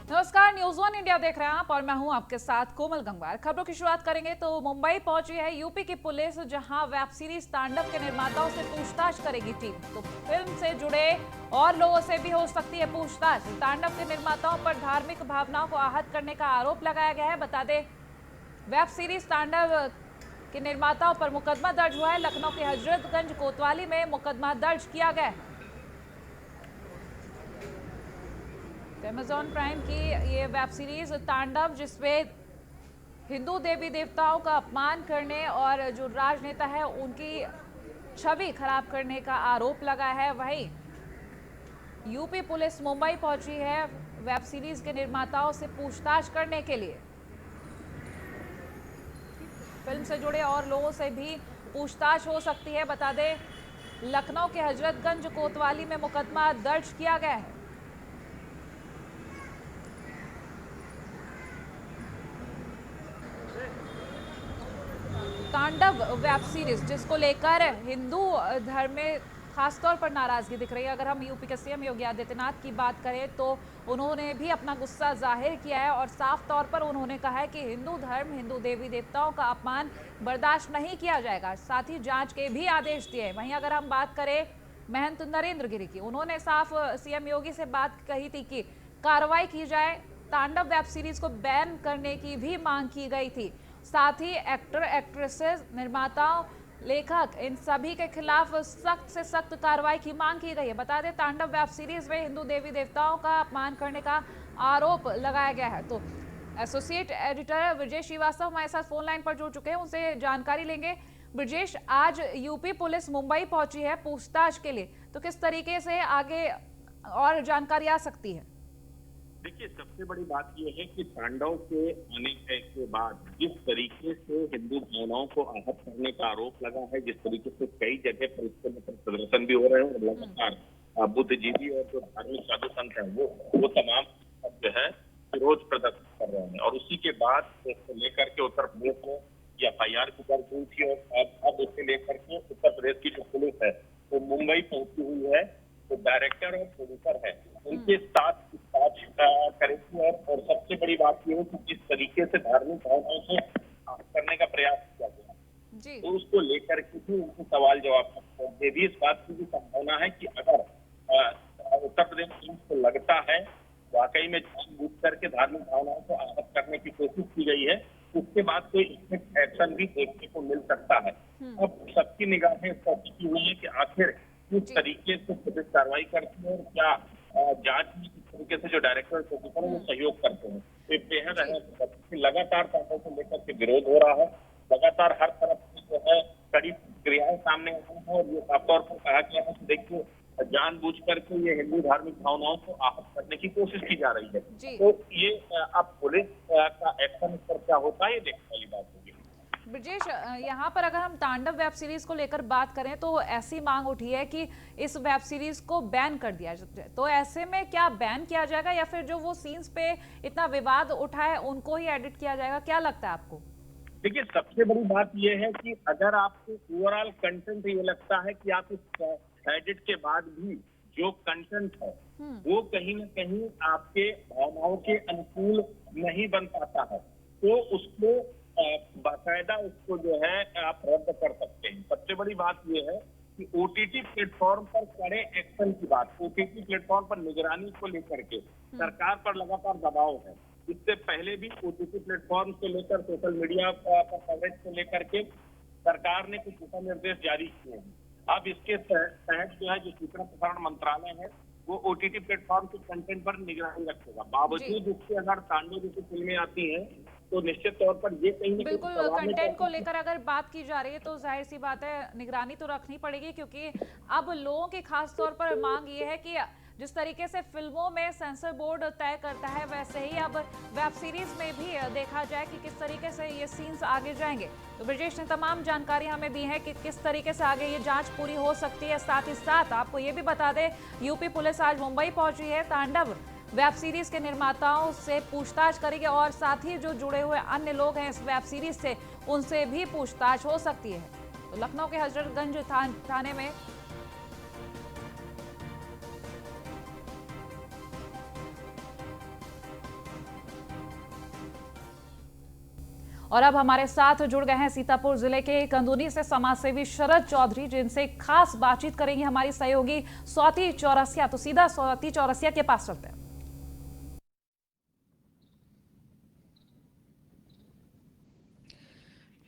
नमस्कार, news one India देख रहे हैं आप और मैं हूं आपके साथ कोमल गंगवार। खबरों की शुरुआत करेंगे तो मुंबई पहुंची है यूपी की पुलिस, जहां वेब सीरीज तांडव के निर्माताओं से पूछताछ करेगी टीम। तो फिल्म से जुड़े और लोगों से भी हो सकती है पूछताछ। तांडव के निर्माताओं पर धार्मिक भावनाओं को आहत करने का आरोप लगाया गया है। बता दें, वेब सीरीज तांडव के निर्माताओं पर मुकदमा दर्ज हुआ है। लखनऊ के हजरतगंज कोतवाली में मुकदमा दर्ज किया गया है। अमेज़न प्राइम की ये वेब सीरीज तांडव, जिसमें हिंदू देवी देवताओं का अपमान करने और जो राजनेता है उनकी छवि खराब करने का आरोप लगा है। वहीं यूपी पुलिस मुंबई पहुंची है वेब सीरीज के निर्माताओं से पूछताछ करने के लिए। फिल्म से जुड़े और लोगों से भी पूछताछ हो सकती है। बता दें, लखनऊ के हजरतगंज कोतवाली में मुकदमा दर्ज किया गया है। तांडव वेब सीरीज, जिसको लेकर हिंदू धर्म में खासतौर पर नाराजगी दिख रही है। अगर हम यूपी के सीएम योगी आदित्यनाथ की बात करें तो उन्होंने भी अपना गुस्सा जाहिर किया है और साफ तौर पर उन्होंने कहा है कि हिंदू धर्म, हिंदू देवी देवताओं का अपमान बर्दाश्त नहीं किया जाएगा। साथ ही जांच के भी आदेश दिए। वहीं अगर हम बात करें महंत नरेंद्र गिरी की, उन्होंने साफ सीएम योगी से बात कही थी कि कार्रवाई की जाए। तांडव वेब सीरीज को बैन करने की भी मांग की गई थी। साथ ही एक्टर, एक्ट्रेसेस, निर्माताओं, लेखक, इन सभी के खिलाफ सख्त से सख्त कार्रवाई की मांग की गई है। बता दें, तांडव वेब सीरीज में हिंदू देवी देवताओं का अपमान करने का आरोप लगाया गया है। तो एसोसिएट एडिटर ब्रजेश श्रीवास्तव हमारे साथ फोन लाइन पर जुड़ चुके हैं, उनसे जानकारी लेंगे। ब्रजेश, आज यूपी पुलिस मुंबई पहुंची है पूछताछ के लिए, तो किस तरीके से आगे और जानकारी आ सकती है? देखिए, सबसे बड़ी बात यह है कि तांडव के आने के बाद जिस तरीके से हिंदू भावनाओं को आहत करने का आरोप लगा है, जिस तरीके से कई जगह पर इसके लेकर प्रदर्शन भी हो रहे हैं और लगातार बुद्धिजीवी और जो धार्मिक साधु संत है वो तमाम जो है विरोध प्रदर्शन कर रहे हैं। और उसी के बाद इसको लेकर के उत्तर प्रदेश में FIR की दर्ज हुई थी और अब इसको लेकर के उत्तर प्रदेश की जो पुलिस है वो मुंबई पहुंची हुई है। तो डायरेक्टर और प्रोड्यूसर है, उनके साथ पूछताछ करेगी। और सबसे बड़ी बात यह है कि जिस तरीके से धार्मिक भावनाओं को करने का प्रयास किया गया तो उसको लेकर के भी उनको सवाल जवाब ये भी इस बात की भी संभावना है कि अगर उत्तर प्रदेश पुलिस को लगता है वाकई में जानबूझ करके धार्मिक भावनाओं को आहत करने की कोशिश की गई है, उसके बाद कोई स्ट्रिक्ट एक्शन भी देखने को मिल सकता है। अब सबकी निगाहें इस पर टिकी हुई है कि आखिर किस तरीके से पुलिस कार्रवाई करती है और क्या जांच में किस तरीके से जो डायरेक्टर प्रोड्यूसर है वो सहयोग करते हैं। तो बेहद है लगातार तांडव को लेकर के विरोध हो रहा है, लगातार हर तरफ से जो है कड़ी क्रियाएं सामने आ रही है और ये साफ तौर पर कहा गया है कि देखिए जानबूझ करके ये हिंदू धार्मिक भावनाओं को आहत करने की कोशिश की जा रही है। तो ये अब पुलिस का एक्शन इस पर क्या होता है ये देखने वाली बात होगी। ब्रजेश, यहाँ पर अगर हम तांडव वेब सीरीज को लेकर बात करें तो ऐसी मांग उठी है कि इस वेब सीरीज को बैन कर दिया जाए। तो ऐसे में क्या बैन किया जाएगा या फिर जो वो सीन्स पे इतना विवाद उठा है उनको ही एडिट किया जाएगा? क्या लगता है आपको? देखिए, सबसे बड़ी बात यह है कि अगर आपको ओवरऑल कंटेंट ये लगता है कि आप इस एडिट के बाद भी जो कंटेंट है वो कहीं ना कहीं आपके भावनाओं के अनुकूल नहीं बन पाता है तो उसको बाकायदा उसको जो है आप रद्द कर सकते हैं। सबसे बड़ी बात यह है कि OTT प्लेटफॉर्म पर कड़े एक्शन की बात, OTT प्लेटफॉर्म पर निगरानी को लेकर के सरकार पर लगातार दबाव है। इससे पहले भी OTT प्लेटफॉर्म को लेकर, सोशल मीडिया पर कवरेज को लेकर के सरकार ने कुछ दिशा निर्देश जारी किए हैं। अब इसके तहत जो है जो सूचना प्रसारण मंत्रालय है वो OTT प्लेटफॉर्म के कंटेंट पर निगरानी रखेगा। बावजूद इसके अगर तांडव जैसी फिल्में आती हैं तो निश्चित तौर पर ये कहीं ना बिल्कुल, कंटेंट को लेकर अगर बात की जा रही है तो जाहिर सी बात है निगरानी तो रखनी पड़ेगी, क्योंकि अब लोगों की खास तौर पर मांग ये है कि जिस तरीके से फिल्मों में सेंसर बोर्ड तय करता है वैसे ही अब वेब सीरीज में भी देखा जाए कि किस तरीके से ये सीन्स आगे जाएंगे। तो ब्रजेश ने तमाम जानकारी हमें दी है कि किस तरीके से आगे ये जांच पूरी हो सकती है। साथ ही साथ आपको ये भी बता दें, यूपी पुलिस आज मुंबई पहुंची है। तांडव वेब सीरीज के निर्माताओं से पूछताछ करेगी और साथ ही जो जुड़े हुए अन्य लोग हैं इस वेब सीरीज से उनसे भी पूछताछ हो सकती है। तो लखनऊ के हजरतगंज थाने में और अब हमारे साथ जुड़ गए हैं सीतापुर जिले के कंदुनी से समाजसेवी शरद चौधरी, जिनसे खास बातचीत करेंगी हमारी सहयोगी स्वाति चौरसिया। तो सीधा स्वाति चौरसिया के पास चलते हैं।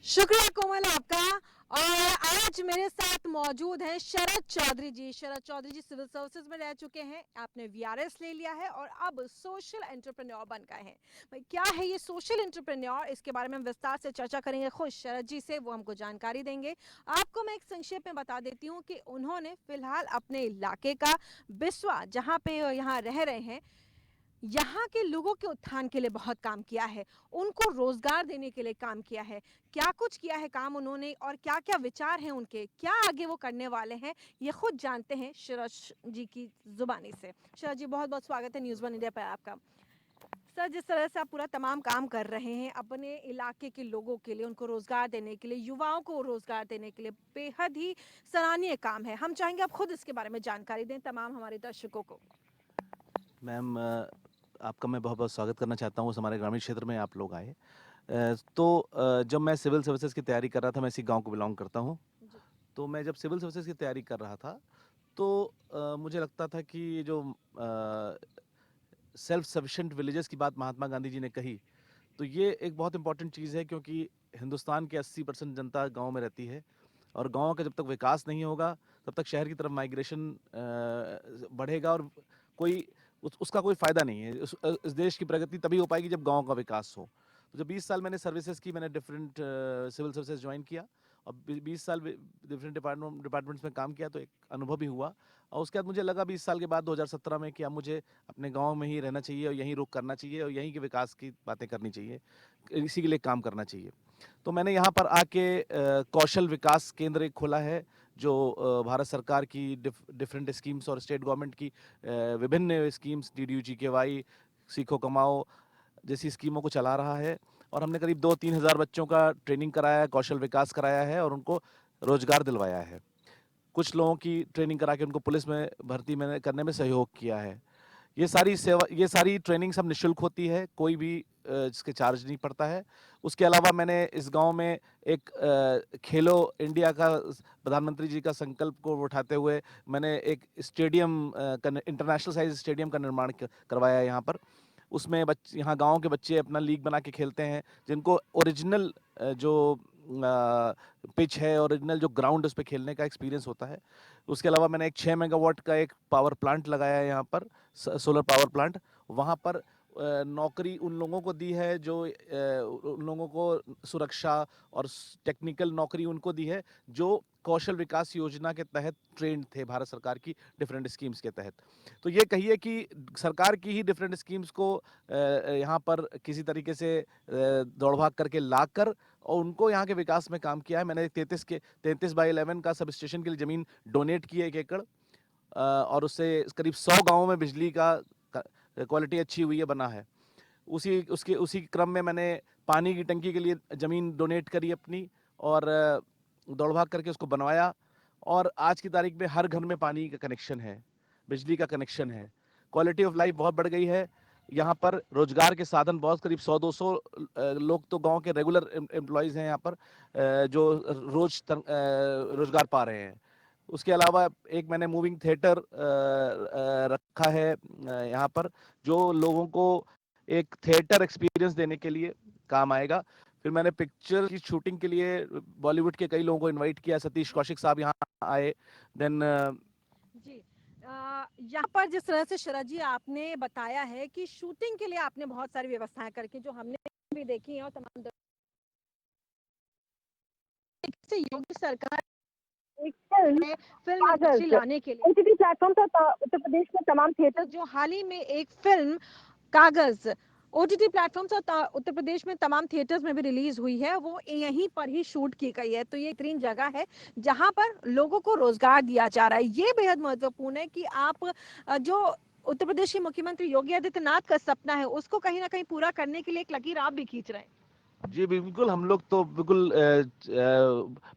शुक्रिया कोमल आपका। और आज मेरे साथ मौजूद हैं शरद चौधरी जी। शरद चौधरी जी सिविल सर्विसेज में रह चुके हैं, आपने वीआरएस ले लिया है और अब सोशल एंटरप्रेन्योर बन गए हैं। भाई क्या है ये सोशल एंटरप्रेन्योर, इसके बारे में हम विस्तार से चर्चा करेंगे खुद शरद जी से, वो हमको जानकारी देंगे। आपको मैं एक संक्षेप में बता देती हूँ कि उन्होंने फिलहाल अपने इलाके का बिस्वा, जहाँ पे यहाँ रह रहे हैं, यहाँ के लोगों के उत्थान के लिए बहुत काम किया है, उनको रोजगार देने के लिए काम किया है। क्या कुछ किया है काम उन्होंने और क्या क्या विचार हैं उनके, क्या आगे वो करने वाले हैं, ये खुद जानते हैं शरद जी की जुबानी से। शरद जी बहुत बहुत स्वागत है न्यूज़ वन इंडिया पर आपका। सर, जिस तरह से आप पूरा तमाम काम कर रहे हैं अपने इलाके के लोगों के लिए, उनको रोजगार देने के लिए, युवाओं को रोजगार देने के लिए, बेहद ही सराहनीय काम है। हम चाहेंगे आप खुद इसके बारे में जानकारी दें तमाम हमारे दर्शकों को। मैम, आपका मैं बहुत बहुत स्वागत करना चाहता हूँ उस हमारे ग्रामीण क्षेत्र में आप लोग आए। जब मैं सिविल सर्विसेज की तैयारी कर रहा था, मैं इसी गांव को बिलोंग करता हूँ। तो मैं जब सिविल सर्विसेज की तैयारी कर रहा था तो मुझे लगता था कि ये जो सेल्फ सफिशिएंट विलेजेस की बात महात्मा गांधी जी ने कही, तो ये एक बहुत इंपॉर्टेंट चीज़ है, क्योंकि हिंदुस्तान के 80% जनता गाँव में रहती है और गाँव का जब तक विकास नहीं होगा तब तक शहर की तरफ माइग्रेशन बढ़ेगा और उसका कोई फ़ायदा नहीं है। इस देश की प्रगति तभी हो पाएगी जब गांव का विकास हो। तो जब 20 साल मैंने सर्विसेज की, मैंने डिफरेंट सिविल सर्विसेज ज्वाइन किया और 20 साल डिफरेंट डिपार्टमेंट्स में काम किया, तो एक अनुभव भी हुआ। और उसके बाद मुझे लगा 20 साल के बाद 2017 में कि अब मुझे अपने गांव में ही रहना चाहिए और यहीं रुक करना चाहिए और यहीं के विकास की बातें करनी चाहिए, इसी के लिए काम करना चाहिए। तो मैंने यहाँ पर आके कौशल विकास केंद्र एक खोला है, जो भारत सरकार की डिफरेंट स्कीम्स और स्टेट गवर्नमेंट की विभिन्न स्कीम्स, DDU-GKY, सीखो कमाओ जैसी स्कीमों को चला रहा है। और हमने करीब 2-3 हज़ार बच्चों का ट्रेनिंग कराया है, कौशल विकास कराया है और उनको रोजगार दिलवाया है। कुछ लोगों की ट्रेनिंग करा के उनको पुलिस में भर्ती करने में सहयोग किया है। ये सारी ट्रेनिंग सब निःशुल्क होती है, कोई भी इसके चार्ज नहीं पड़ता है। उसके अलावा मैंने इस गांव में एक खेलो इंडिया का, प्रधानमंत्री जी का संकल्प को उठाते हुए मैंने एक स्टेडियम, इंटरनेशनल साइज स्टेडियम का निर्माण करवाया है यहाँ पर। उसमें यहाँ गाँव के बच्चे अपना लीग बना के खेलते हैं, जिनको ओरिजिनल जो पिच है, ओरिजिनल जो ग्राउंड, उस पर खेलने का एक्सपीरियंस होता है। उसके अलावा मैंने एक 6 मेगावाट का एक पावर प्लांट लगाया है यहाँ पर, सोलर पावर प्लांट। वहाँ पर नौकरी उन लोगों को दी है जो उन लोगों को सुरक्षा और टेक्निकल नौकरी उनको दी है जो कौशल विकास योजना के तहत ट्रेंड थे, भारत सरकार की डिफरेंट स्कीम्स के तहत। तो ये कहिए कि सरकार की ही डिफरेंट स्कीम्स को यहाँ पर किसी तरीके से दौड़ भाग करके लाकर और उनको यहाँ के विकास में काम किया है। मैंने 33/11 का सब स्टेशन के लिए ज़मीन डोनेट की है, 1 एकड़, और उससे करीब 100 गाँवों में बिजली का क्वालिटी अच्छी हुई है, बना है। उसी क्रम में मैंने पानी की टंकी के लिए ज़मीन डोनेट करी अपनी और दौड़ भाग करके उसको बनवाया। और आज की तारीख में हर घर में पानी का कनेक्शन है, बिजली का कनेक्शन है। क्वालिटी ऑफ लाइफ बहुत बढ़ गई है। यहाँ पर रोजगार के साधन बहुत, करीब 100-200 लोग तो गांव के रेगुलर एम्प्लॉयज़ हैं यहाँ पर, जो रोज रोजगार पा रहे हैं। उसके अलावा एक मैंने मूविंग थिएटर रखा है यहाँ पर, जो लोगों को एक थिएटर एक्सपीरियंस देने के लिए काम आएगा। फिर मैंने पिक्चर की शूटिंग के लिए बॉलीवुड के कई लोगों को इनवाइट किया, सतीश कौशिक साहब यहाँ आए। देन जी, यहाँ पर जिस तरह से शरद जी आपने बताया है कि शूटिंग के लिए आपने बहुत सारी व्यवस्थाएं करके, जो हमने भी देखी है और तमाम से योगी सरकार एक फिल्म इंडस्ट्री लाने के लिए ओटीटी प्लेटफॉर्म पर उत्तर प्रदेश में तमाम थिएटर, जो हाल ही में एक फिल्म कागज ओटीटी प्लेटफॉर्म से उत्तर प्रदेश में तमाम थिएटर्स में भी रिलीज हुई है, वो यहीं पर ही शूट की गई है। तो ये बेहतरीन जगह है जहां पर लोगों को रोजगार दिया जा रहा है। ये बेहद महत्वपूर्ण है कि आप जो उत्तर प्रदेश के मुख्यमंत्री योगी आदित्यनाथ का सपना है उसको कहीं ना कहीं पूरा करने के लिए एक लकीर आप भी खींच रहे हैं। जी बिल्कुल, हम लोग तो बिल्कुल,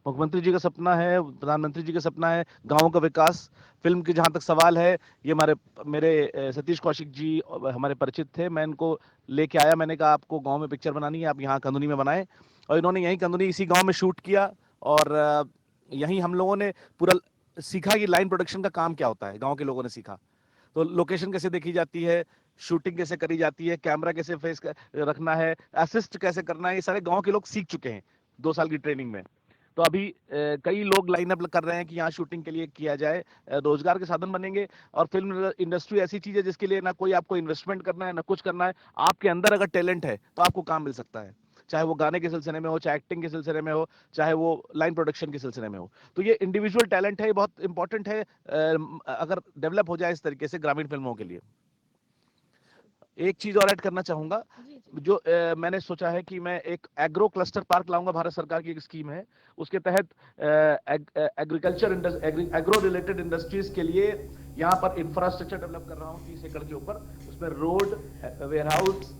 मुख्यमंत्री जी का सपना है, प्रधानमंत्री जी का सपना है गाँव का विकास। फिल्म की जहाँ तक सवाल है, ये मेरे सतीश कौशिक जी हमारे परिचित थे, मैं इनको लेके आया, मैंने कहा आपको गांव में पिक्चर बनानी है, आप यहाँ कंदुनी में बनाएं। और इन्होंने यहीं कंदुनी इसी गांव में शूट किया और यहीं हम लोगों ने पूरा सीखा कि लाइन प्रोडक्शन का काम क्या होता है, गांव के लोगों ने सीखा। तो लोकेशन कैसे देखी जाती है, शूटिंग कैसे करी जाती है, कैमरा कैसे रखना है, असिस्ट कैसे करना है, ये सारे गांव के लोग सीख चुके हैं 2 साल की ट्रेनिंग में। तो अभी कई लोग लाइन अप कर रहे हैं कि यहाँ शूटिंग के लिए किया जाए, रोजगार के साधन बनेंगे। और फिल्म इंडस्ट्री ऐसी चीज है जिसके लिए ना कोई आपको इन्वेस्टमेंट करना है ना कुछ करना है, आपके अंदर अगर टैलेंट है तो आपको काम मिल सकता है, चाहे वो गाने के सिलसिले में हो, चाहे एक्टिंग के सिलसिले में हो, चाहे वो लाइन प्रोडक्शन के सिलसिले में हो। तो ये इंडिविजुअल टैलेंट है, ये बहुत इंपॉर्टेंट है अगर डेवलप हो जाए इस तरीके से ग्रामीण फिल्मों के लिए। एक चीज और ऐड करना चाहूंगा, जो मैंने सोचा है कि मैं एक एग्रो क्लस्टर पार्क लाऊंगा, भारत सरकार की एक स्कीम है, उसके तहत एग्रीकल्चर एग्रो रिलेटेड इंडस्ट्रीज के लिए यहाँ पर इंफ्रास्ट्रक्चर डेवलप कर रहा हूँ 30 एकड़ के ऊपर। उसमें रोड, वेयरहाउस।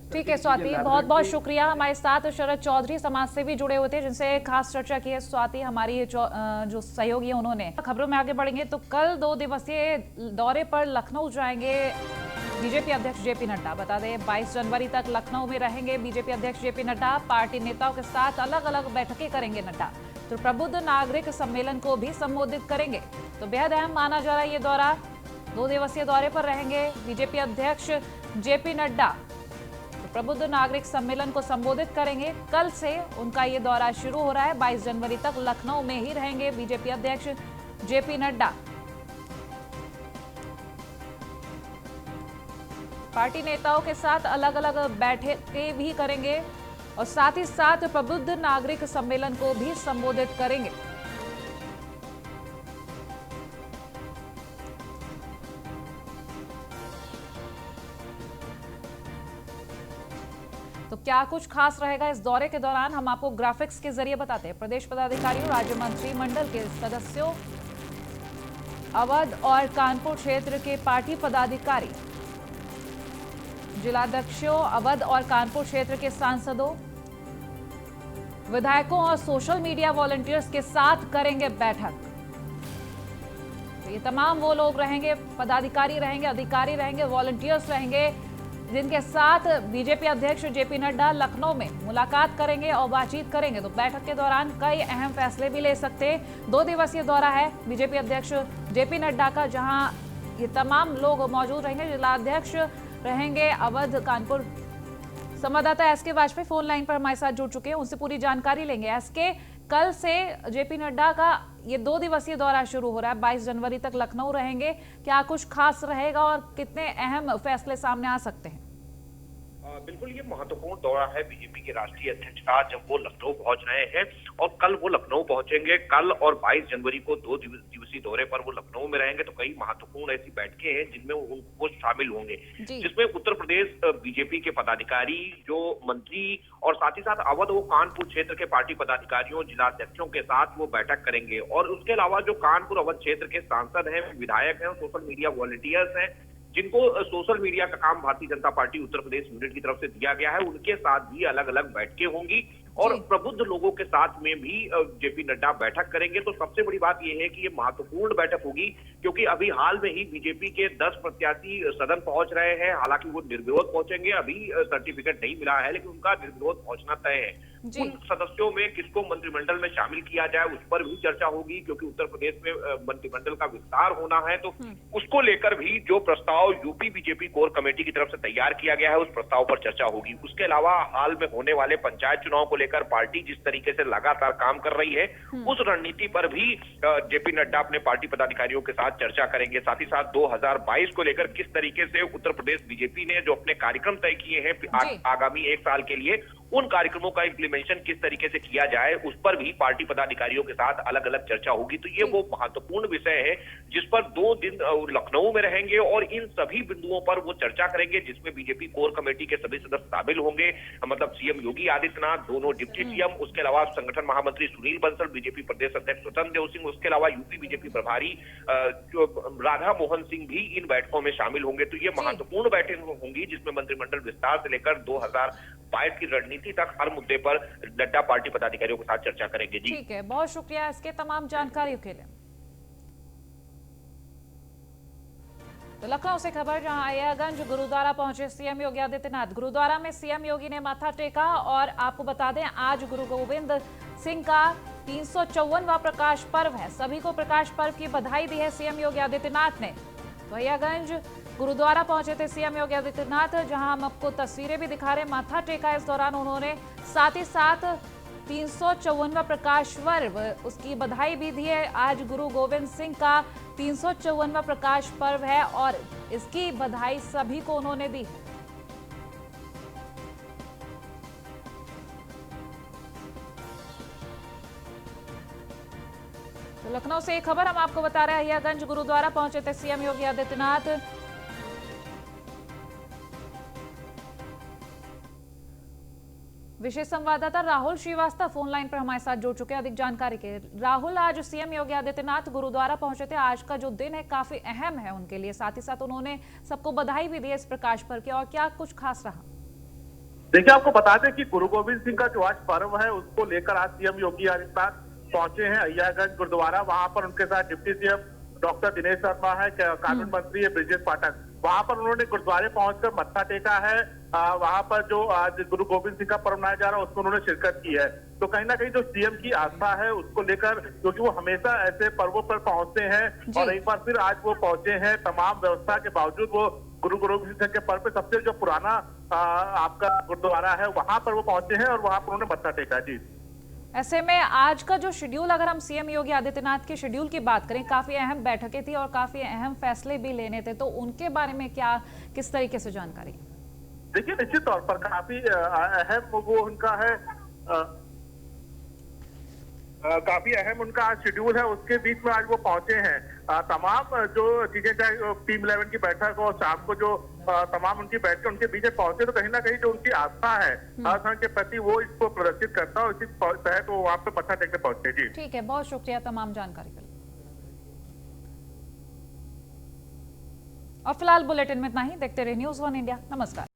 ठीक है स्वाति, बहुत बहुत शुक्रिया। हमारे साथ शरद चौधरी समाज से भी जुड़े हुए थे, जिनसे खास चर्चा की है स्वाति, हमारी जो सहयोगी है उन्होंने। खबरों में आगे बढ़ेंगे तो कल 2 दिवसीय दौरे पर लखनऊ जाएंगे बीजेपी अध्यक्ष जेपी नड्डा। बता दें 22 जनवरी तक लखनऊ में रहेंगे बीजेपी अध्यक्ष जेपी नड्डा। पार्टी नेताओं के साथ अलग अलग बैठकें करेंगे नड्डा, तो प्रबुद्ध नागरिक सम्मेलन को भी संबोधित करेंगे। तो बेहद अहम माना जा रहा है ये दौरा। 2 दिवसीय दौरे पर रहेंगे बीजेपी अध्यक्ष जेपी नड्डा, प्रबुद्ध नागरिक सम्मेलन को संबोधित करेंगे। कल से उनका ये दौरा शुरू हो रहा है। 22 जनवरी तक लखनऊ में ही रहेंगे बीजेपी अध्यक्ष जेपी नड्डा। पार्टी नेताओं के साथ अलग अलग बैठकें भी करेंगे और साथ ही साथ प्रबुद्ध नागरिक सम्मेलन को भी संबोधित करेंगे। तो क्या कुछ खास रहेगा इस दौरे के दौरान, हम आपको ग्राफिक्स के जरिए बताते हैं। प्रदेश पदाधिकारियों, राज्य मंत्रिमंडल के सदस्यों, अवध और कानपुर क्षेत्र के पार्टी पदाधिकारी, जिलाध्यक्षों, अवध और कानपुर क्षेत्र के सांसदों, विधायकों और सोशल मीडिया वॉलंटियर्स के साथ करेंगे बैठक। तो ये तमाम वो लोग रहेंगे, पदाधिकारी रहेंगे, अधिकारी रहेंगे, वॉलंटियर्स रहेंगे, जिनके साथ बीजेपी अध्यक्ष जेपी नड्डा लखनऊ में मुलाकात करेंगे और बातचीत करेंगे। तो बैठक के दौरान कई अहम फैसले भी ले सकते हैं। 2 दिवसीय दौरा है बीजेपी अध्यक्ष जेपी नड्डा का, जहां ये तमाम लोग मौजूद रहेंगे। जिलाध्यक्ष रहेंगे अवध, कानपुर। संवाददाता एसके वाजपेयी फोन लाइन पर हमारे साथ जुड़ चुके हैं, उनसे पूरी जानकारी लेंगे। एसके, कल से जेपी नड्डा का ये 2 दिवसीय दौरा शुरू हो रहा है, 22 जनवरी तक लखनऊ रहेंगे। क्या कुछ खास रहेगा और कितने अहम फैसले सामने आ सकते हैं? बिल्कुल, ये महत्वपूर्ण दौरा है बीजेपी के राष्ट्रीय अध्यक्ष का, जब वो लखनऊ पहुंच रहे हैं और कल वो लखनऊ पहुंचेंगे। कल और 22 जनवरी को 2 दिवसीय दौरे पर वो लखनऊ में रहेंगे। तो कई महत्वपूर्ण ऐसी बैठकें हैं जिनमें वो शामिल होंगे, जिसमें उत्तर प्रदेश बीजेपी के पदाधिकारी, जो मंत्री और साथ ही साथ अवध व कानपुर क्षेत्र के पार्टी पदाधिकारियों, जिलाध्यक्षों के साथ वो बैठक करेंगे। और उसके अलावा जो कानपुर अवध क्षेत्र के सांसद हैं, विधायक हैं, सोशल मीडिया वॉलंटियर्स हैं, जिनको सोशल मीडिया का काम भारतीय जनता पार्टी उत्तर प्रदेश यूनिट की तरफ से दिया गया है, उनके साथ भी अलग अलग बैठकें होंगी। और प्रबुद्ध लोगों के साथ में भी जेपी नड्डा बैठक करेंगे। तो सबसे बड़ी बात यह है कि ये महत्वपूर्ण बैठक होगी, क्योंकि अभी हाल में ही बीजेपी के 10 प्रत्याशी सदन पहुंच रहे हैं। हालांकि वो निर्विरोध पहुंचेंगे, अभी सर्टिफिकेट नहीं मिला है, लेकिन उनका निर्विरोध पहुंचना तय है। उन सदस्यों में किसको मंत्रिमंडल में शामिल किया जाए, उस पर भी चर्चा होगी, क्योंकि उत्तर प्रदेश में मंत्रिमंडल का विस्तार होना है। तो उसको लेकर भी जो प्रस्ताव यूपी बीजेपी कोर कमेटी की तरफ से तैयार किया गया है, उस प्रस्ताव पर चर्चा होगी। उसके अलावा हाल में होने वाले पंचायत चुनाव को लेकर पार्टी जिस तरीके से लगातार काम कर रही है, उस रणनीति पर भी जेपी नड्डा अपने पार्टी पदाधिकारियों के साथ चर्चा करेंगे। साथ ही साथ 2022 को लेकर किस तरीके से उत्तर प्रदेश बीजेपी ने जो अपने कार्यक्रम तय किए हैं आगामी 1 साल के लिए, उन कार्यक्रमों का इम्प्लीमेंटेशन किस तरीके से किया जाए, उस पर भी पार्टी पदाधिकारियों के साथ अलग अलग चर्चा होगी। तो ये वो महत्वपूर्ण विषय है जिस पर 2 दिन लखनऊ में रहेंगे और इन सभी बिंदुओं पर वो चर्चा करेंगे, जिसमें बीजेपी कोर कमेटी के सभी सदस्य शामिल होंगे। मतलब सीएम योगी आदित्यनाथ, दोनों डिप्टी सीएम, उसके अलावा संगठन महामंत्री सुनील बंसल, बीजेपी प्रदेश अध्यक्ष स्वतंत्र देव सिंह, उसके अलावा यूपी बीजेपी प्रभारी राधा मोहन सिंह भी इन बैठकों में शामिल होंगे। तो ये महत्वपूर्ण बैठकें होंगी, जिसमें मंत्रिमंडल विस्तार से लेकर 2022 की रणनीति तक हर मुद्दे पर नड्डा पार्टी पदाधिकारियों के साथ चर्चा करेंगे। जी ठीक है, बहुत शुक्रिया इसके तमाम जानकारियों के लिए। तो लखनऊ से खबर, जहां अय्यागंज गुरुद्वारा पहुंचे सीएम योगी आदित्यनाथ। गुरुद्वारा में सीएम योगी ने माथा टेका और आपको बता दें आज गुरु गोविंद सिंह का 354वां प्रकाश पर्व है। सभी को प्रकाश पर्व की बधाई दी है सीएम योगी आदित्यनाथ ने। तो अय्यागंज गुरुद्वारा पहुंचे थे सीएम योगी आदित्यनाथ, जहां हम आपको तस्वीरें भी दिखा रहे हैं। माथा टेका इस दौरान उन्होंने, साथ ही साथ 354वां प्रकाश पर्व उसकी बधाई भी दी है। आज गुरु गोविंद सिंह का 354वां प्रकाश पर्व है और इसकी बधाई सभी को उन्होंने दी। तो लखनऊ से एक खबर हम आपको बता रहे हैं, अय्यागंज गुरुद्वारा पहुंचे थे सीएम योगी आदित्यनाथ। विशेष संवाददाता राहुल श्रीवास्तव फोन लाइन पर हमारे साथ जुड़ चुके हैं अधिक जानकारी के। राहुल, आज सीएम योगी आदित्यनाथ गुरुद्वारा पहुंचे थे। आज का जो दिन है काफी अहम है उनके लिए, साथ ही साथ उन्होंने सबको बधाई भी दी है इस प्रकाश पर्व की, और क्या कुछ खास रहा? देखिए, आपको बता दें कि गुरु गोविंद सिंह का जो आज पर्व है उसको लेकर आज सीएम योगी आदित्यनाथ पहुंचे हैं अय्यागंज गुरुद्वारा। वहां पर उनके साथ deputy CM doctor Dinesh Sharma है, कानून मंत्री है ब्रिजेश पाठक। वहां पर उन्होंने गुरुद्वारे पहुंचकर मत्था टेका है। वहां पर जो आज गुरु गोविंद सिंह का पर्व मनाया जा रहा है उसमें उन्होंने शिरकत की है। तो कहीं ना कहीं जो सीएम की आस्था है उसको लेकर, क्योंकि वो हमेशा ऐसे पर्वों पर पहुंचते हैं और एक बार फिर आज वो पहुंचे हैं। तमाम व्यवस्था के बावजूद वो गुरु गोविंद सिंह के पर्व पे सबसे जो पुराना आपका गुरुद्वारा है वहां पर वो पहुंचे हैं और वहां पर उन्होंने मत्था टेका। जी, ऐसे में आज का जो शेड्यूल, अगर हम सीएम योगी आदित्यनाथ के शेड्यूल की बात करें, काफी अहम बैठकें थी और काफी अहम फैसले भी लेने थे, तो उनके बारे में क्या, किस तरीके से जानकारी? देखिए, निश्चित तौर पर काफी अहम वो उनका है, काफी अहम उनका शेड्यूल है। उसके बीच में आज वो पहुंचे हैं। तमाम जो चीजें, चाहे टीम 11 की बैठक और शाम को जो तमाम उनकी बैठकें, उनके बीच में पहुंचे, तो कहीं ना कहीं जो उनकी आस्था है संघ के प्रति वो इसको प्रदर्शित करता है। इसी तहत वो वहां पे मत्था टेकने पहुंचे। जी ठीक है, बहुत शुक्रिया तमाम जानकारी के लिए। और फिलहाल बुलेटिन में इतना ही। देखते रहिए न्यूज़ 1 इंडिया। नमस्कार।